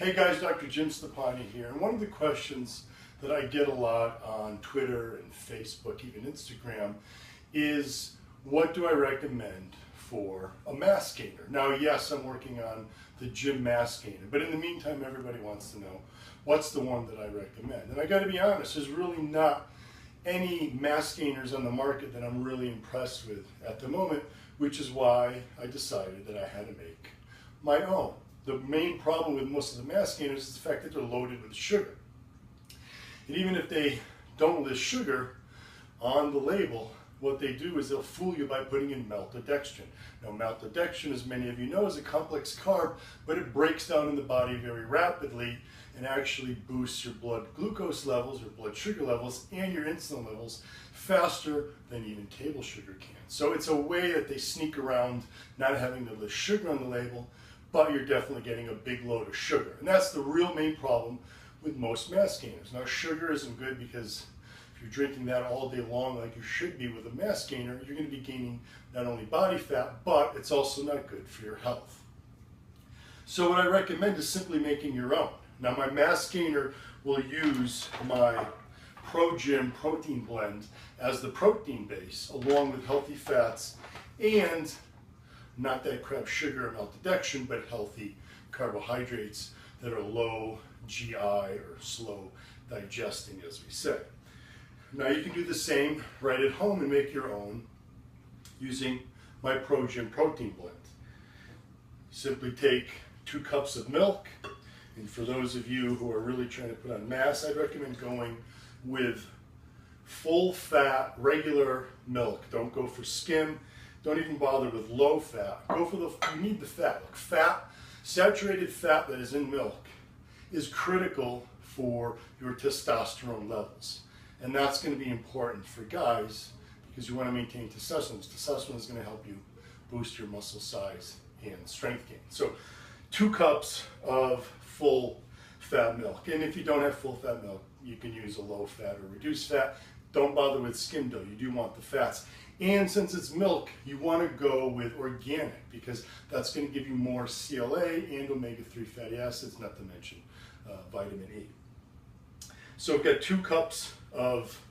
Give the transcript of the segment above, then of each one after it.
Hey guys, Dr. Jim Stepani here, and one of the questions that I get a lot on Twitter and Facebook, even Instagram, is what do I recommend for a mass gainer? Now, yes, I'm working on the gym mass gainer, but in the meantime, everybody wants to know what's the one that I recommend. And I gotta be honest, there's really not any mass gainers on the market that I'm really impressed with at the moment, which is why I decided that I had to make my own. The main problem with most of the mass gainers is the fact that they're loaded with sugar. And even if they don't list sugar on the label, what they do is they'll fool you by putting in maltodextrin. Now, maltodextrin, as many of you know, is a complex carb, but it breaks down in the body very rapidly and actually boosts your blood glucose levels or blood sugar levels and your insulin levels faster than even table sugar can. So it's a way that they sneak around not having to list sugar on the label, but you're definitely getting a big load of sugar. And that's the real main problem with most mass gainers. Now, sugar isn't good because if you're drinking that all day long like you should be with a mass gainer, you're going to be gaining not only body fat, but it's also not good for your health. So what I recommend is simply making your own. Now, my mass gainer will use my Pro-Gym protein blend as the protein base, along with healthy fats and not that crap sugar or maltodextrin, but healthy carbohydrates that are low GI or slow digesting, as we say. Now you can do the same right at home and make your own using my Pro-Gym protein blend. Simply take 2 cups of milk, and for those of you who are really trying to put on mass, I'd recommend going with full fat, regular milk. Don't go for skim. Don't even bother with low fat. Go for you need the fat. Look, fat, saturated fat that is in milk is critical for your testosterone levels. And that's going to be important for guys because you want to maintain testosterone. Testosterone is going to help you boost your muscle size and strength gain. So 2 cups of full fat milk. And if you don't have full fat milk, you can use a low fat or reduced fat. Don't bother with skim though. You do want the fats. And since it's milk, you want to go with organic because that's going to give you more CLA and omega-3 fatty acids, not to mention vitamin E. So we've got 2 cups of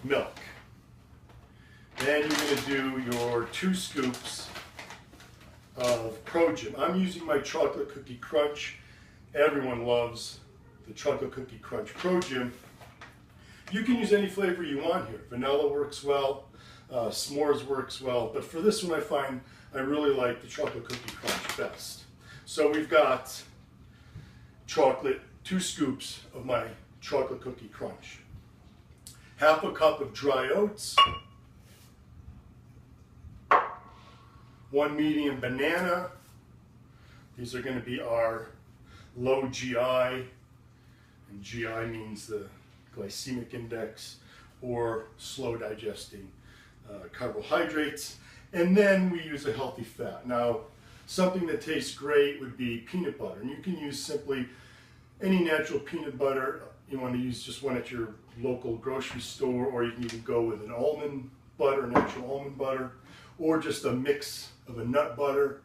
milk. Then you're going to do your 2 scoops of Pro-Gym. I'm using my chocolate cookie crunch. Everyone loves the chocolate cookie crunch Pro-Gym. You can use any flavor you want here. Vanilla works well. S'mores works well, but for this one I find I really like the chocolate cookie crunch best. So we've got chocolate, 2 scoops of my chocolate cookie crunch, half a cup of dry oats, 1 medium banana. These are going to be our low GI, and GI means the glycemic index or slow digesting carbohydrates, and then we use a healthy fat. Now, something that tastes great would be peanut butter, and you can use simply any natural peanut butter. You want to use just one at your local grocery store, or you can even go with an almond butter, natural almond butter, or just a mix of a nut butter.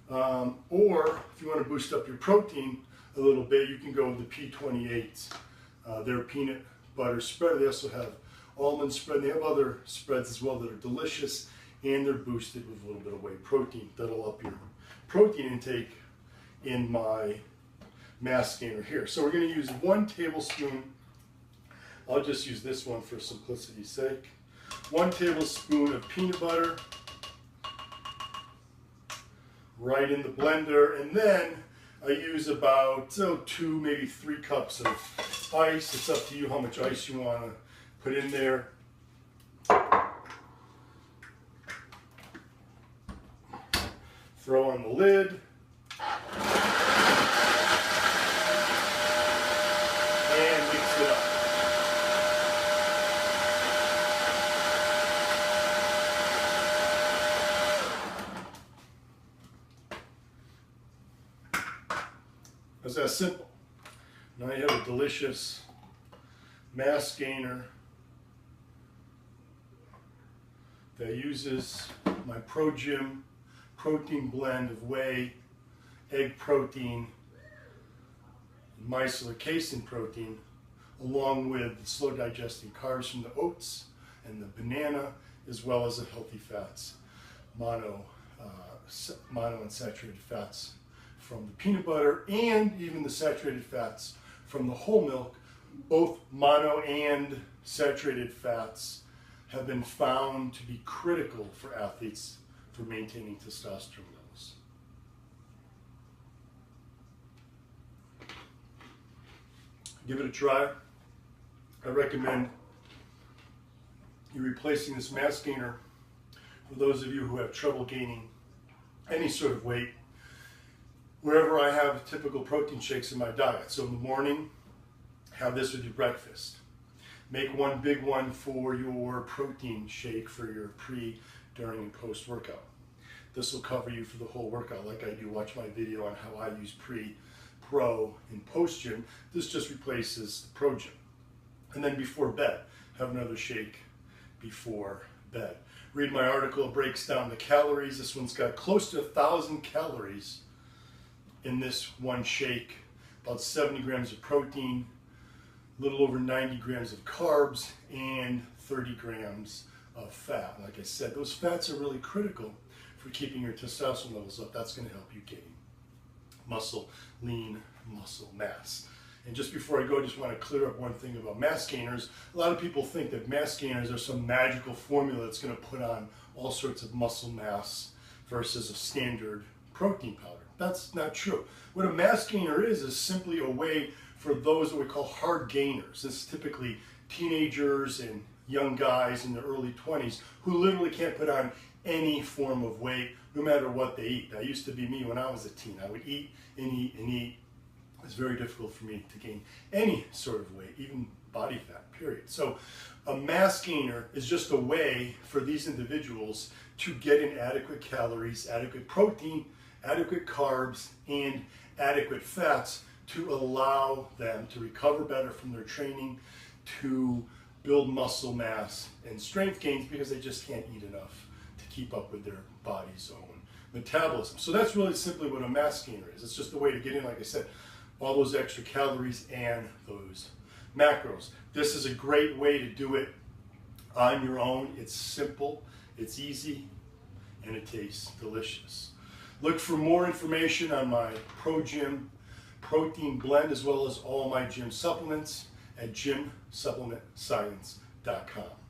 Or if you want to boost up your protein a little bit, you can go with the P28, their peanut butter spread. They also have almond spread. They have other spreads as well that are delicious, and they're boosted with a little bit of whey protein. That'll up your protein intake in my mass gainer here. So we're going to use 1 tablespoon. I'll just use this one for simplicity's sake. 1 tablespoon of peanut butter right in the blender, and then I use about 2, maybe 3 cups of ice. It's up to you how much ice you want to put in there. Throw on the lid. And mix it up. It's that simple. Now you have a delicious mass gainer that uses my Pro-Gym protein blend of whey, egg protein, micellar casein protein, along with the slow digesting carbs from the oats and the banana, as well as the healthy fats, monounsaturated fats from the peanut butter, and even the saturated fats from the whole milk. Both mono and saturated fats have been found to be critical for athletes for maintaining testosterone levels. Give it a try. I recommend you replacing this mass gainer for those of you who have trouble gaining any sort of weight. Wherever I have typical protein shakes in my diet. So in the morning, have this with your breakfast. Make one big one for your protein shake for your pre, during, and post workout. This will cover you for the whole workout like I do. Watch my video on how I use pre, pro, and post gym. This just replaces the pro gym. And then before bed, have another shake before bed. Read my article, it breaks down the calories. This one's got close to 1,000 calories in this one shake, about 70 grams of protein, a little over 90 grams of carbs, and 30 grams of fat. Like I said, those fats are really critical for keeping your testosterone levels up. That's going to help you gain muscle, lean muscle mass. And just before I go, I just want to clear up one thing about mass gainers. A lot of people think that mass gainers are some magical formula that's going to put on all sorts of muscle mass versus a standard protein powder. That's not true. What a mass gainer is simply a way for those that we call hard gainers. This is typically teenagers and young guys in their early 20s who literally can't put on any form of weight no matter what they eat. That used to be me when I was a teen. I would eat and eat and eat. It's very difficult for me to gain any sort of weight, even body fat, period. So a mass gainer is just a way for these individuals to get in adequate calories, adequate protein, adequate carbs, and adequate fats to allow them to recover better from their training, to build muscle mass and strength gains, because they just can't eat enough to keep up with their body's own metabolism. So that's really simply what a mass gainer is. It's just a way to get in, like I said, all those extra calories and those macros. This is a great way to do it on your own. It's simple, it's easy, and it tastes delicious. Look for more information on my Pro Gym protein blend, as well as all my gym supplements, at gymsupplementscience.com.